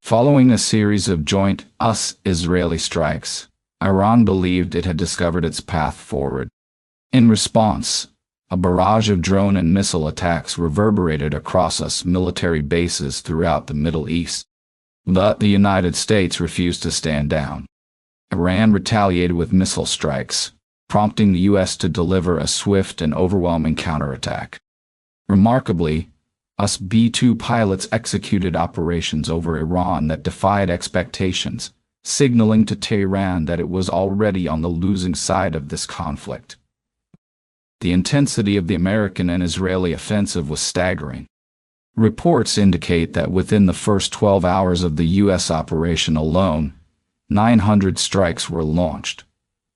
Following a series of joint US-Israeli strikes, Iran believed it had discovered its path forward. In response, a barrage of drone and missile attacks reverberated across US military bases throughout the Middle East. But the United States refused to stand down. Iran retaliated with missile strikes, prompting the U.S. to deliver a swift and overwhelming counterattack. Remarkably, US B-2 pilots executed operations over Iran that defied expectations, signaling to Tehran that it was already on the losing side of this conflict. The intensity of the American and Israeli offensive was staggering. Reports indicate that within the first 12 hours of the U.S. operation alone, 900 strikes were launched,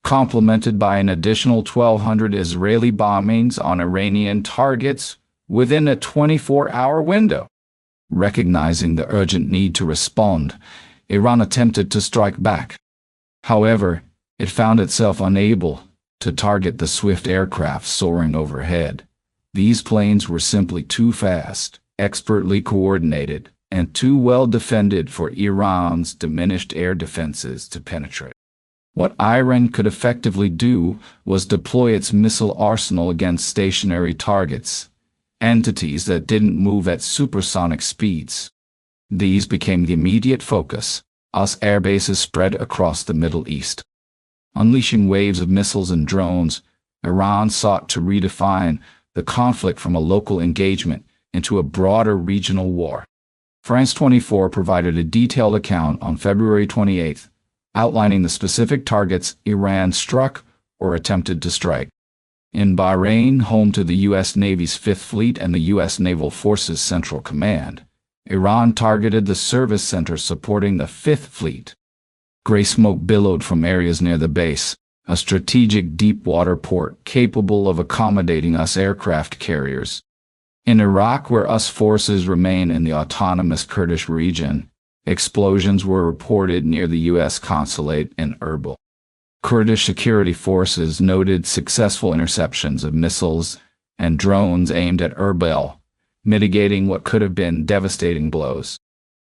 complemented by an additional 1,200 Israeli bombings on Iranian targets within a 24-hour window. Recognizing the urgent need to respond, Iran attempted to strike back. However, it found itself unable to target the swift aircraft soaring overhead. These planes were simply too fast, expertly coordinated, and too well defended for Iran's diminished air defenses to penetrate. What Iran could effectively do was deploy its missile arsenal against stationary targets, entities that didn't move at supersonic speeds. These became the immediate focus. US airbases spread across the Middle East. Unleashing waves of missiles and drones, Iran sought to redefine the conflict from a local engagement into a broader regional war. France 24 provided a detailed account on February 28, outlining the specific targets Iran struck or attempted to strike. In Bahrain, home to the U.S. Navy's Fifth Fleet and the U.S. Naval Forces Central Command, Iran targeted the service center supporting the Fifth Fleet. Gray smoke billowed from areas near the base, a strategic deep-water port capable of accommodating US aircraft carriers. In Iraq, where US forces remain in the autonomous Kurdish region, explosions were reported near the U.S. consulate in Erbil. Kurdish security forces noted successful interceptions of missiles and drones aimed at Erbil, mitigating what could have been devastating blows.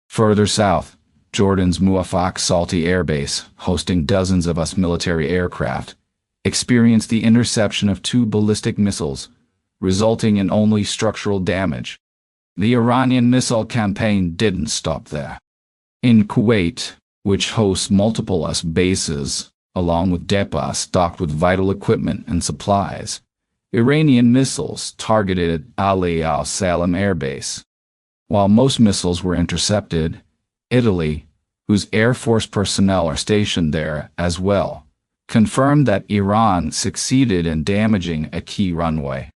Further south, Jordan's Muwafaq Salti Air Base, hosting dozens of US military aircraft, experienced the interception of 2 ballistic missiles, resulting in only structural damage. The Iranian missile campaign didn't stop there. In Kuwait, which hosts multiple US bases, along with depots stocked with vital equipment and supplies, Iranian missiles targeted Ali al-Salam Air Base. While most missiles were intercepted, Italy, whose Air Force personnel are stationed there as well, confirmed that Iran succeeded in damaging a key runway.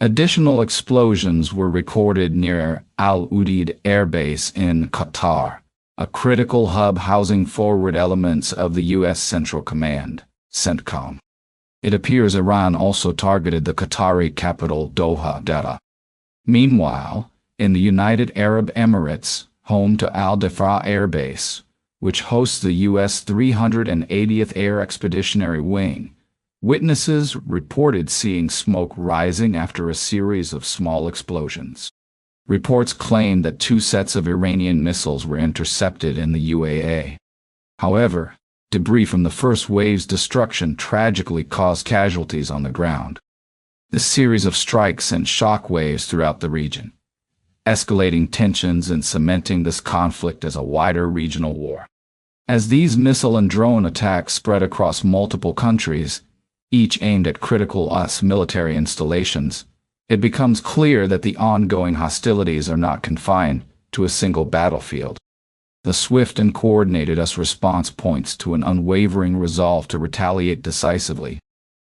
Additional explosions were recorded near Al Udeid Air Base in Qatar, a critical hub housing forward elements of the U.S. Central Command, CENTCOM. It appears Iran also targeted the Qatari capital Doha. Meanwhile, in the United Arab Emirates, home to Al Dhafra Air Base, which hosts the U.S. 380th Air Expeditionary Wing, witnesses reported seeing smoke rising after a series of small explosions. Reports claimed that 2 sets of Iranian missiles were intercepted in the UAE. However, debris from the first wave's destruction tragically caused casualties on the ground. This series of strikes sent shock waves throughout the region, escalating tensions and cementing this conflict as a wider regional war. As these missile and drone attacks spread across multiple countries, each aimed at critical US military installations, it becomes clear that the ongoing hostilities are not confined to a single battlefield. The swift and coordinated US response points to an unwavering resolve to retaliate decisively.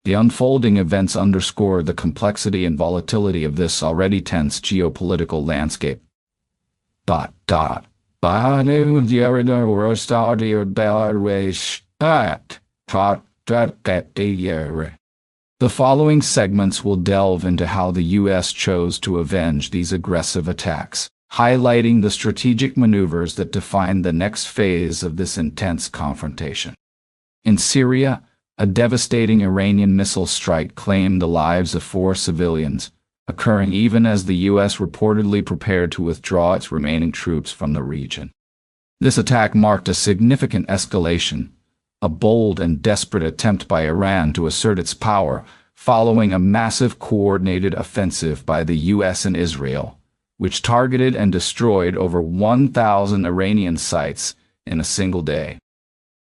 The unfolding events underscore the complexity and volatility of this already tense geopolitical landscape. The following segments will delve into how the U.S. chose to avenge these aggressive attacks, highlighting the strategic maneuvers that define the next phase of this intense confrontation. In Syria, a devastating Iranian missile strike claimed the lives of 4 civilians, occurring even as the U.S. reportedly prepared to withdraw its remaining troops from the region. This attack marked a significant escalation, a bold and desperate attempt by Iran to assert its power following a massive coordinated offensive by the U.S. and Israel, which targeted and destroyed over 1,000 Iranian sites in a single day.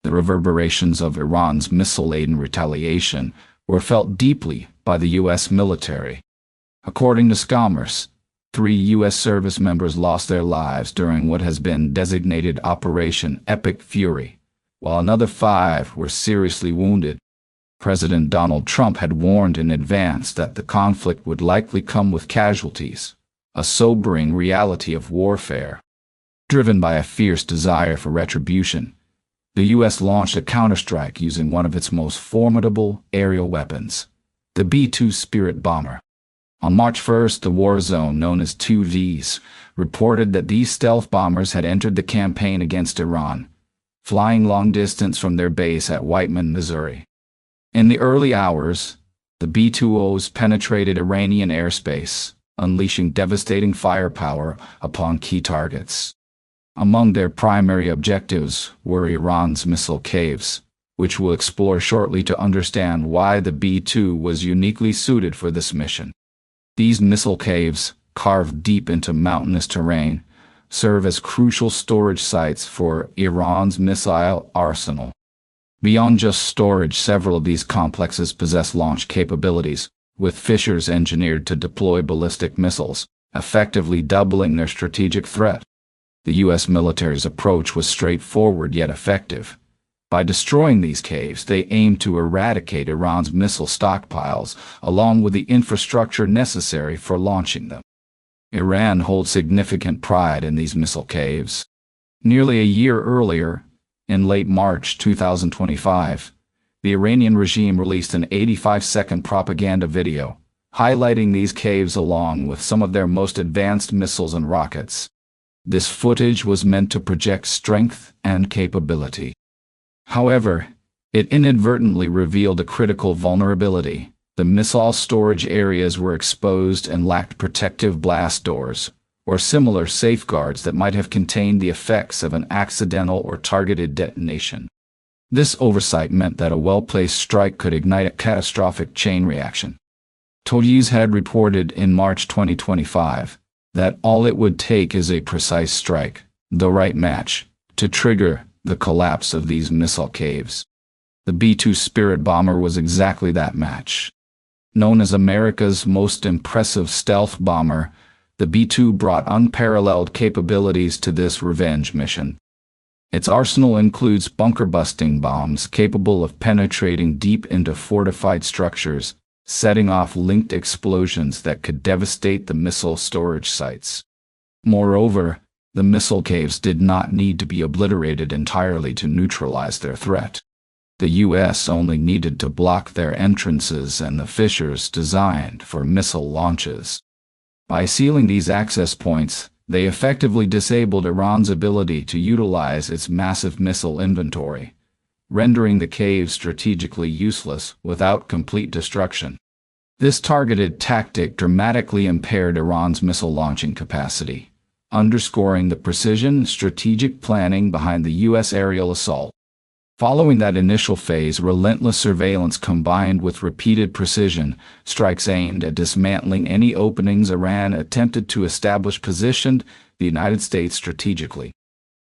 The reverberations of Iran's missile-laden retaliation were felt deeply by the U.S. military. According to scholars, 3 U.S. service members lost their lives during what has been designated Operation Epic Fury, while another 5 were seriously wounded. President Donald Trump had warned in advance that the conflict would likely come with casualties, a sobering reality of warfare. Driven by a fierce desire for retribution, the U.S. launched a counterstrike using one of its most formidable aerial weapons, the B-2 Spirit bomber. On March 1st, the war zone known as 2Vs reported that these stealth bombers had entered the campaign against Iran, flying long distance from their base at Whiteman, Missouri. In the early hours, the B-2Os penetrated Iranian airspace, unleashing devastating firepower upon key targets. Among their primary objectives were Iran's missile caves, which we'll explore shortly to understand why the B-2 was uniquely suited for this mission. These missile caves, carved deep into mountainous terrain, serve as crucial storage sites for Iran's missile arsenal. Beyond just storage, several of these complexes possess launch capabilities, with fissures engineered to deploy ballistic missiles, effectively doubling their strategic threat. The U.S. military's approach was straightforward yet effective. By destroying these caves, they aimed to eradicate Iran's missile stockpiles, along with the infrastructure necessary for launching them. Iran holds significant pride in these missile caves. Nearly a year earlier, in late March 2025, the Iranian regime released an 85-second propaganda video, highlighting these caves along with some of their most advanced missiles and rockets. This footage was meant to project strength and capability. However, it inadvertently revealed a critical vulnerability. The missile storage areas were exposed and lacked protective blast doors, or similar safeguards that might have contained the effects of an accidental or targeted detonation. This oversight meant that a well-placed strike could ignite a catastrophic chain reaction. Todees had reported in March 2025 that all it would take is a precise strike, the right match, to trigger the collapse of these missile caves. The B-2 Spirit bomber was exactly that match. Known as America's most impressive stealth bomber, the B-2 brought unparalleled capabilities to this revenge mission. Its arsenal includes bunker-busting bombs capable of penetrating deep into fortified structures, setting off linked explosions that could devastate the missile storage sites. Moreover, the missile caves did not need to be obliterated entirely to neutralize their threat. The U.S. only needed to block their entrances and the fissures designed for missile launches. By sealing these access points, they effectively disabled Iran's ability to utilize its massive missile inventory, rendering the caves strategically useless without complete destruction. This targeted tactic dramatically impaired Iran's missile launching capacity, underscoring the precision and strategic planning behind the U.S. aerial assault. Following that initial phase, relentless surveillance combined with repeated precision strikes aimed at dismantling any openings Iran attempted to establish positioned the United States strategically.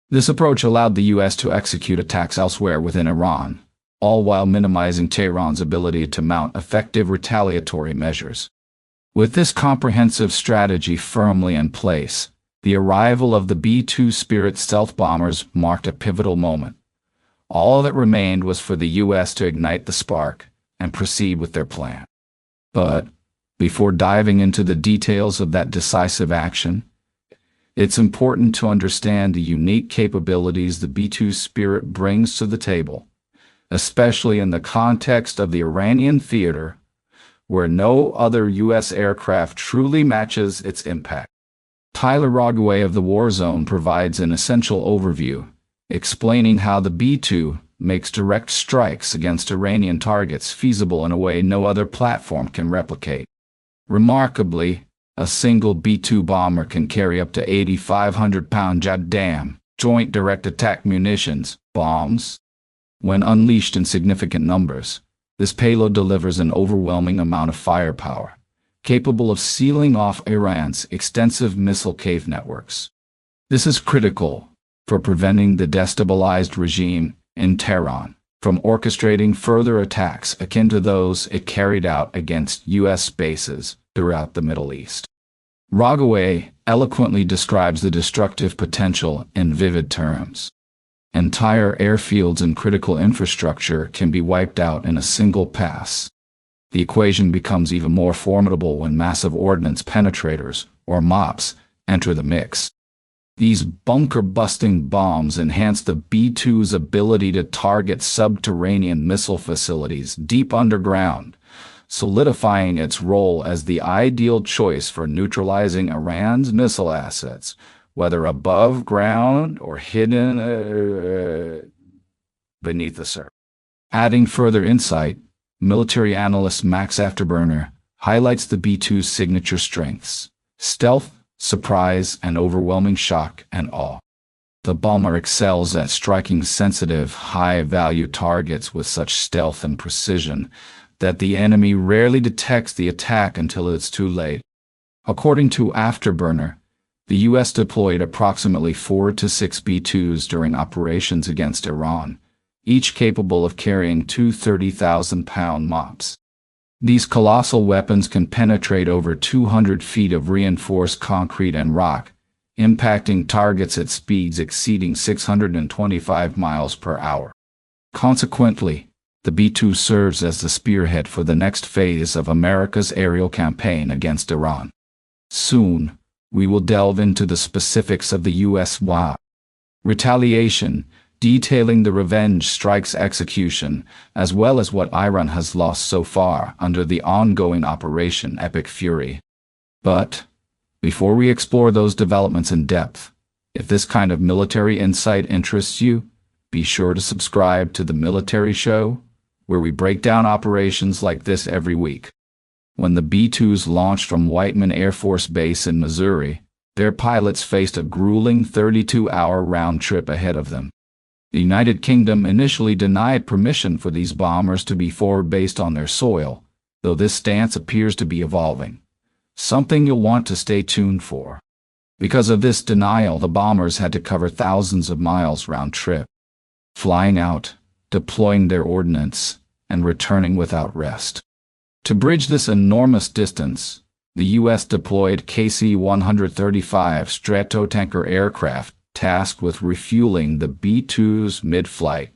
This approach allowed the U.S. to execute attacks elsewhere within Iran, all while minimizing Tehran's ability to mount effective retaliatory measures. With this comprehensive strategy firmly in place, the arrival of the B-2 Spirit stealth bombers marked a pivotal moment. All that remained was for the U.S. to ignite the spark and proceed with their plan. But before diving into the details of that decisive action, it's important to understand the unique capabilities the B-2 Spirit brings to the table, especially in the context of the Iranian theater, where no other U.S. aircraft truly matches its impact. Tyler Rogaway of the War Zone provides an essential overview, explaining how the B-2 makes direct strikes against Iranian targets feasible in a way no other platform can replicate. Remarkably, a single B-2 bomber can carry up to 8,500-pound Jaddam joint direct attack munitions, bombs. When unleashed in significant numbers, this payload delivers an overwhelming amount of firepower, capable of sealing off Iran's extensive missile cave networks. This is critical for preventing the destabilized regime in Tehran from orchestrating further attacks akin to those it carried out against U.S. bases throughout the Middle East. Rogaway eloquently describes the destructive potential in vivid terms. Entire airfields and critical infrastructure can be wiped out in a single pass. The equation becomes even more formidable when massive ordnance penetrators, or MOPs, enter the mix. These bunker-busting bombs enhance the B-2's ability to target subterranean missile facilities deep underground, solidifying its role as the ideal choice for neutralizing Iran's missile assets, whether above ground or hidden beneath the surface. Adding further insight, military analyst Max Afterburner highlights the B-2's signature strengths: stealth, surprise, and overwhelming shock and awe. The bomber excels at striking sensitive, high-value targets with such stealth and precision that the enemy rarely detects the attack until it's too late. According to Afterburner, the U.S. deployed approximately 4 to 6 B-2s during operations against Iran, each capable of carrying two 30,000-pound MOPs. These colossal weapons can penetrate over 200 feet of reinforced concrete and rock, impacting targets at speeds exceeding 625 miles per hour. Consequently, the B-2 serves as the spearhead for the next phase of America's aerial campaign against Iran. Soon, we will delve into the specifics of the U.S. retaliation, detailing the revenge strike's execution, as well as what Iran has lost so far under the ongoing Operation Epic Fury. But, before we explore those developments in depth, if this kind of military insight interests you, be sure to subscribe to The Military Show, where we break down operations like this every week. When the B-2s launched from Whiteman Air Force Base in Missouri, their pilots faced a grueling 32-hour round trip ahead of them. The United Kingdom initially denied permission for these bombers to be forward-based on their soil, though this stance appears to be evolving. Something you'll want to stay tuned for. Because of this denial, the bombers had to cover thousands of miles round trip, flying out, deploying their ordnance, and returning without rest. To bridge this enormous distance, the U.S. deployed KC-135 Stratotanker aircraft tasked with refueling the B-2's mid-flight.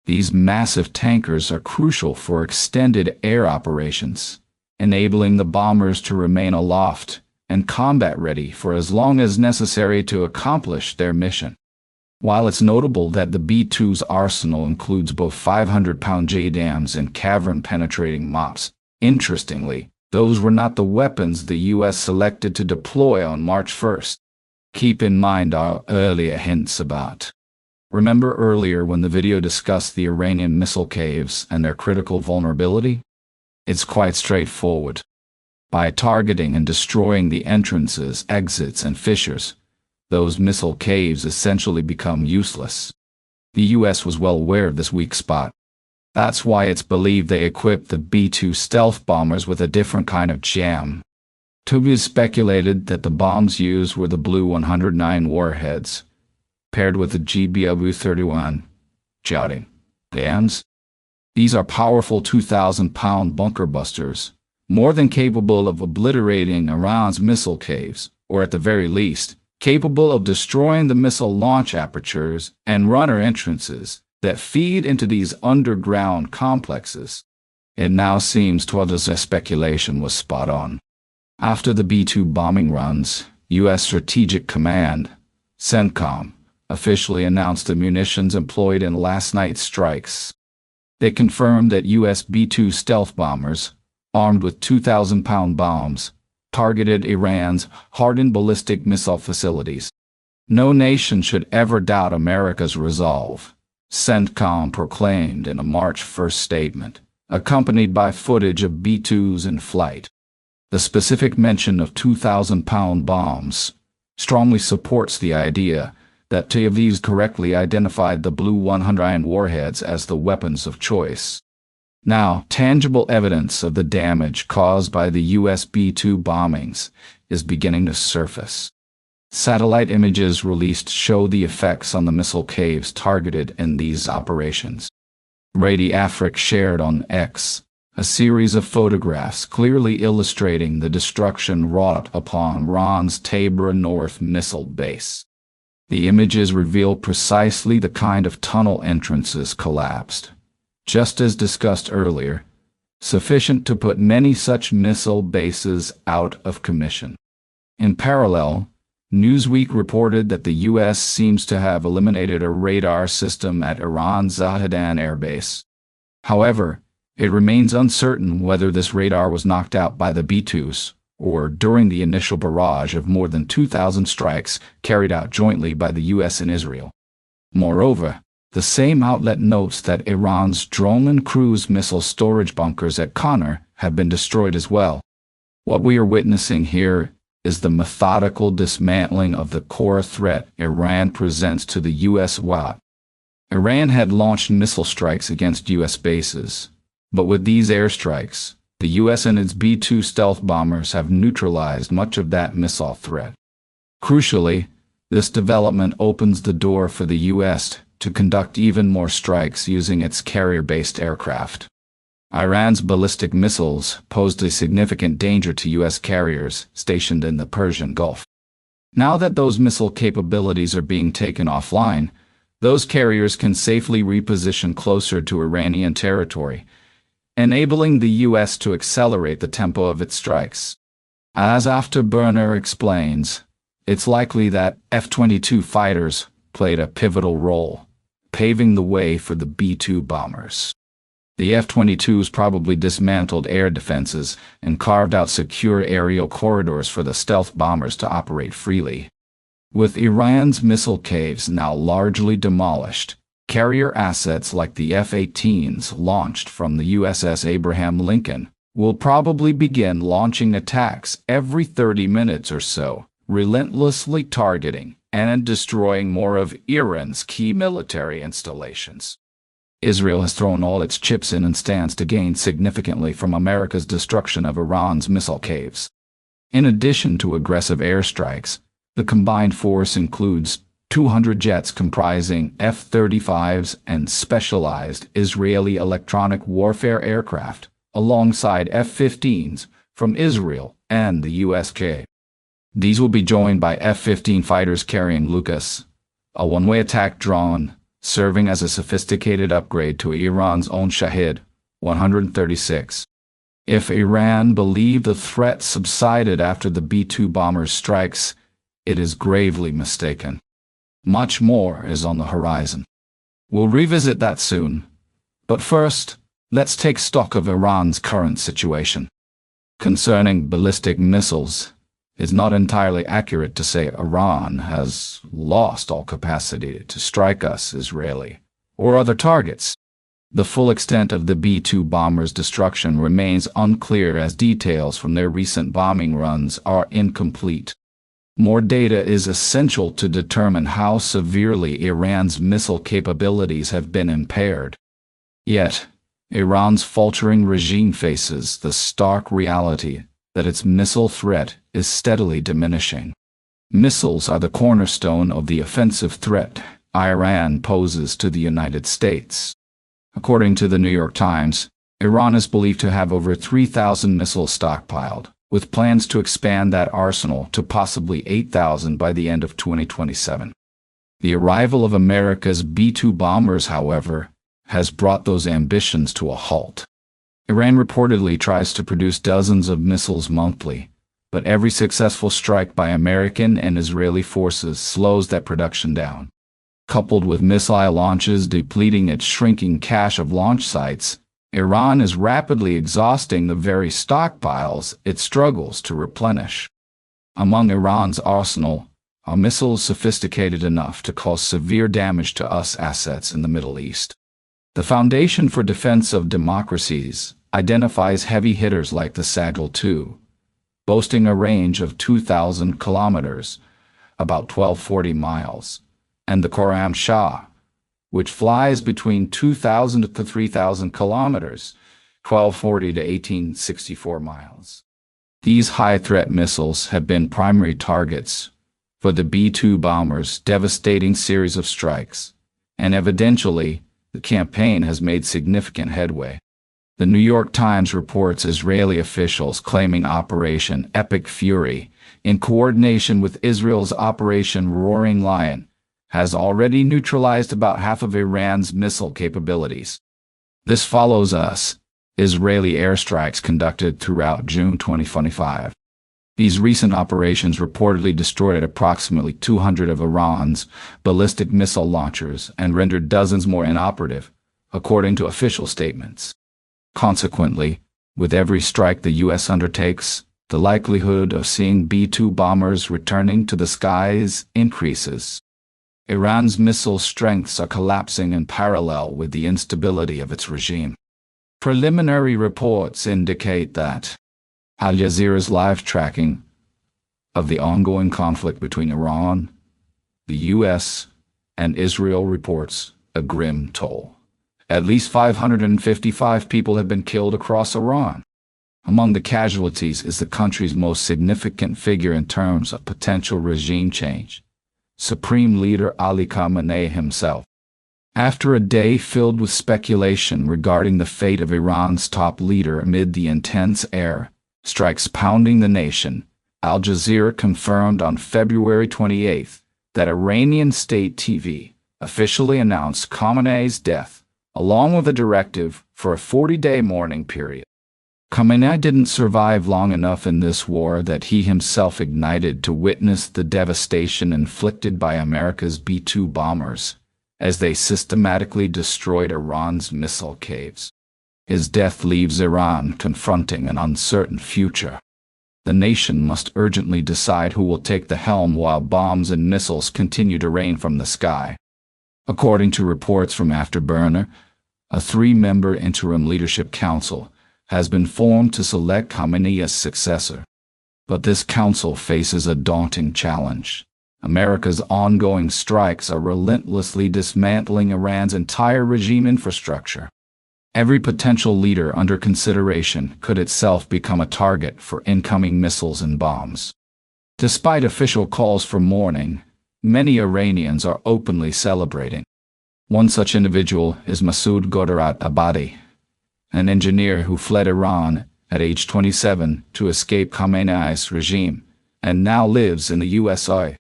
These massive tankers are crucial for extended air operations, enabling the bombers to remain aloft and combat-ready for as long as necessary to accomplish their mission. While it's notable that the B-2's arsenal includes both 500-pound JDAMs and cavern-penetrating MOPs, interestingly, those were not the weapons the U.S. selected to deploy on March 1st. Keep in mind our earlier hints about. Remember earlier when the video discussed the Iranian missile caves and their critical vulnerability? It's quite straightforward. By targeting and destroying the entrances, exits, and fissures, those missile caves essentially become useless. The U.S. was well aware of this weak spot. That's why it's believed they equipped the B-2 stealth bombers with a different kind of jam. To be speculated that the bombs used were the Blue 109 warheads, paired with the GBW-31 JDAMs. These are powerful 2,000-pound bunker busters, more than capable of obliterating Iran's missile caves, or at the very least, capable of destroying the missile launch apertures and runner entrances that feed into these underground complexes. It now seems Twad's speculation was spot on. After the B-2 bombing runs, U.S. Strategic Command, CENTCOM, officially announced the munitions employed in last night's strikes. They confirmed that U.S. B-2 stealth bombers, armed with 2,000-pound bombs, targeted Iran's hardened ballistic missile facilities. No nation should ever doubt America's resolve, CENTCOM proclaimed in a March 1st statement, accompanied by footage of B-2s in flight. The specific mention of 2,000-pound bombs strongly supports the idea that Taviz correctly identified the Blue 100 iron warheads as the weapons of choice. Now, tangible evidence of the damage caused by the US B-2 bombings is beginning to surface. Satellite images released show the effects on the missile caves targeted in these operations. Radi Afrik shared on X a series of photographs clearly illustrating the destruction wrought upon Iran's Tabra North missile base. The images reveal precisely the kind of tunnel entrances collapsed, just as discussed earlier, sufficient to put many such missile bases out of commission. In parallel, Newsweek reported that the U.S. seems to have eliminated a radar system at Iran's Zahedan airbase. However, it remains uncertain whether this radar was knocked out by the B-2s or during the initial barrage of more than 2,000 strikes carried out jointly by the U.S. and Israel. Moreover, the same outlet notes that Iran's drone and cruise missile storage bunkers at Connor have been destroyed as well. What we are witnessing here is the methodical dismantling of the core threat Iran presents to the U.S. Iran had launched missile strikes against U.S. bases, but with these airstrikes, the U.S. and its B-2 stealth bombers have neutralized much of that missile threat. Crucially, this development opens the door for the U.S. to conduct even more strikes using its carrier-based aircraft. Iran's ballistic missiles posed a significant danger to U.S. carriers stationed in the Persian Gulf. Now that those missile capabilities are being taken offline, those carriers can safely reposition closer to Iranian territory, enabling the U.S. to accelerate the tempo of its strikes. As Afterburner explains, it's likely that F-22 fighters played a pivotal role, paving the way for the B-2 bombers. The F-22s probably dismantled air defenses and carved out secure aerial corridors for the stealth bombers to operate freely. With Iran's missile caves now largely demolished, carrier assets like the F-18s launched from the USS Abraham Lincoln will probably begin launching attacks every 30 minutes or so, relentlessly targeting and destroying more of Iran's key military installations. Israel has thrown all its chips in and stands to gain significantly from America's destruction of Iran's missile caves. In addition to aggressive airstrikes, the combined force includes 200 jets comprising F-35s and specialized Israeli electronic warfare aircraft, alongside F-15s from Israel and the USK. These will be joined by F-15 fighters carrying Lucas, a one-way attack drone, serving as a sophisticated upgrade to Iran's own Shahid 136. If Iran believed the threat subsided after the B-2 bombers' strikes, it is gravely mistaken. Much more is on the horizon. We'll revisit that soon. But first, let's take stock of Iran's current situation. Concerning ballistic missiles, it's not entirely accurate to say Iran has lost all capacity to strike us, Israeli, or other targets. The full extent of the B-2 bombers' destruction remains unclear as details from their recent bombing runs are incomplete. More data is essential to determine how severely Iran's missile capabilities have been impaired. Yet, Iran's faltering regime faces the stark reality that its missile threat is steadily diminishing. Missiles are the cornerstone of the offensive threat Iran poses to the United States. According to the New York Times, Iran is believed to have over 3,000 missiles stockpiled, with plans to expand that arsenal to possibly 8,000 by the end of 2027. The arrival of America's B-2 bombers, however, has brought those ambitions to a halt. Iran reportedly tries to produce dozens of missiles monthly, but every successful strike by American and Israeli forces slows that production down. Coupled with missile launches depleting its shrinking cache of launch sites, Iran is rapidly exhausting the very stockpiles it struggles to replenish. Among Iran's arsenal are missiles sophisticated enough to cause severe damage to US assets in the Middle East. The Foundation for Defense of Democracies identifies heavy hitters like the Sagil-2, boasting a range of 2,000 kilometers, about 1,240 miles, and the Khorram Shah, which flies between 2,000 to 3,000 kilometers, 1,240 to 1,864 miles. These high-threat missiles have been primary targets for the B-2 bombers' devastating series of strikes, and evidentially, the campaign has made significant headway. The New York Times reports Israeli officials claiming Operation Epic Fury, in coordination with Israel's Operation Roaring Lion, has already neutralized about half of Iran's missile capabilities. This follows Israeli airstrikes conducted throughout June 2025. These recent operations reportedly destroyed approximately 200 of Iran's ballistic missile launchers and rendered dozens more inoperative, according to official statements. Consequently, with every strike the U.S. undertakes, the likelihood of seeing B-2 bombers returning to the skies increases. Iran's missile strengths are collapsing in parallel with the instability of its regime. Preliminary reports indicate that Al Jazeera's live tracking of the ongoing conflict between Iran, the U.S., and Israel reports a grim toll. At least 555 people have been killed across Iran. Among the casualties is the country's most significant figure in terms of potential regime change, Supreme Leader Ali Khamenei himself. After a day filled with speculation regarding the fate of Iran's top leader amid the intense air strikes pounding the nation, Al Jazeera confirmed on February 28 that Iranian state TV officially announced Khamenei's death, along with a directive for a 40-day mourning period. Khamenei didn't survive long enough in this war that he himself ignited to witness the devastation inflicted by America's B-2 bombers as they systematically destroyed Iran's missile caves. His death leaves Iran confronting an uncertain future. The nation must urgently decide who will take the helm while bombs and missiles continue to rain from the sky. According to reports from Afterburner, a 3-member interim leadership council has been formed to select Khamenei as successor. But this council faces a daunting challenge. America's ongoing strikes are relentlessly dismantling Iran's entire regime infrastructure. Every potential leader under consideration could itself become a target for incoming missiles and bombs. Despite official calls for mourning, many Iranians are openly celebrating. One such individual is Masoud Ghodairat Abadi, an engineer who fled Iran at age 27 to escape Khamenei's regime, and now lives in the USA.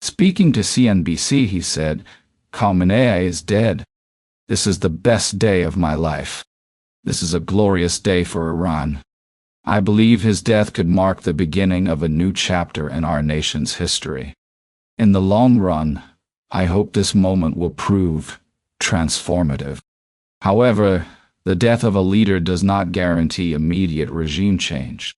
Speaking to CNBC, he said, "Khamenei is dead. This is the best day of my life. This is a glorious day for Iran. I believe his death could mark the beginning of a new chapter in our nation's history. In the long run, I hope this moment will prove transformative." However, the death of a leader does not guarantee immediate regime change.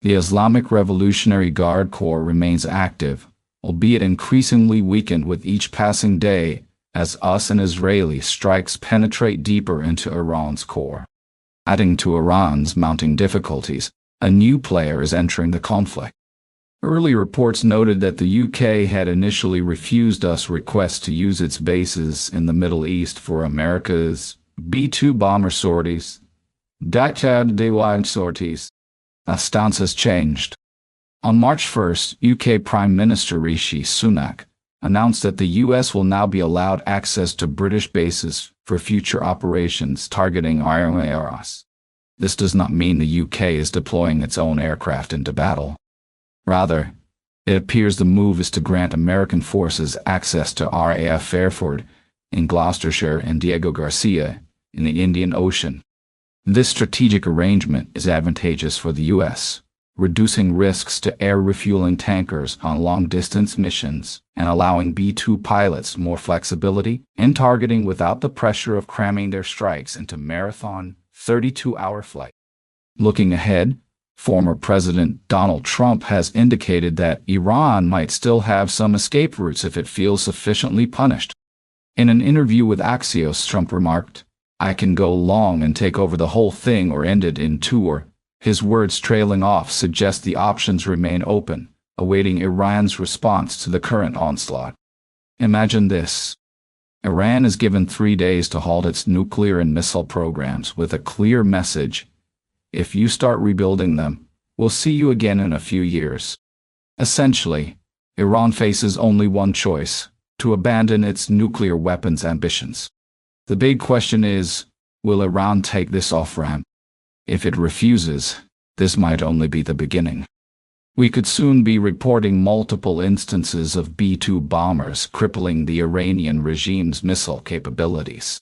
The Islamic Revolutionary Guard Corps remains active, albeit increasingly weakened with each passing day as US and Israeli strikes penetrate deeper into Iran's core. Adding to Iran's mounting difficulties, a new player is entering the conflict. Early reports noted that the UK had initially refused US requests to use its bases in the Middle East for America's B-2 bomber sorties. sorties. That stance has changed. On March 1st, UK Prime Minister Rishi Sunak announced that the US will now be allowed access to British bases for future operations targeting Iran. This does not mean the UK is deploying its own aircraft into battle. Rather, it appears the move is to grant American forces access to RAF Fairford in Gloucestershire and Diego Garcia in the Indian Ocean. This strategic arrangement is advantageous for the US, reducing risks to air refueling tankers on long-distance missions and allowing B-2 pilots more flexibility in targeting without the pressure of cramming their strikes into marathon 32-hour flights. Looking ahead, former President Donald Trump has indicated that Iran might still have some escape routes if it feels sufficiently punished. In an interview with Axios, Trump remarked, "I can go long and take over the whole thing or end it in 2 His words trailing off suggest the options remain open, awaiting Iran's response to the current onslaught. Imagine this. Iran is given 3 days to halt its nuclear and missile programs with a clear message: if you start rebuilding them, we'll see you again in a few years. Essentially, Iran faces only one choice: to abandon its nuclear weapons ambitions. The big question is, will Iran take this off-ramp? If it refuses, this might only be the beginning. We could soon be reporting multiple instances of B-2 bombers crippling the Iranian regime's missile capabilities.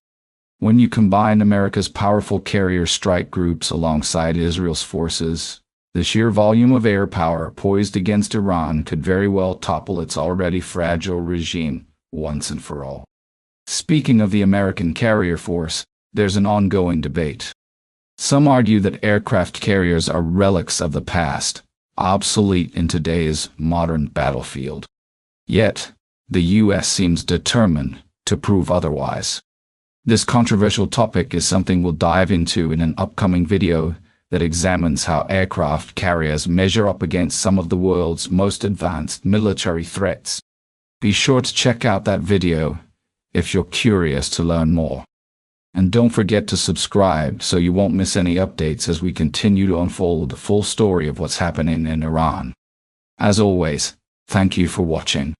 When you combine America's powerful carrier strike groups alongside Israel's forces, the sheer volume of air power poised against Iran could very well topple its already fragile regime once and for all. Speaking of the American carrier force, there's an ongoing debate. Some argue that aircraft carriers are relics of the past, obsolete in today's modern battlefield. Yet, the U.S. seems determined to prove otherwise. This controversial topic is something we'll dive into in an upcoming video that examines how aircraft carriers measure up against some of the world's most advanced military threats. Be sure to check out that video if you're curious to learn more. And don't forget to subscribe so you won't miss any updates as we continue to unfold the full story of what's happening in Iran. As always, thank you for watching.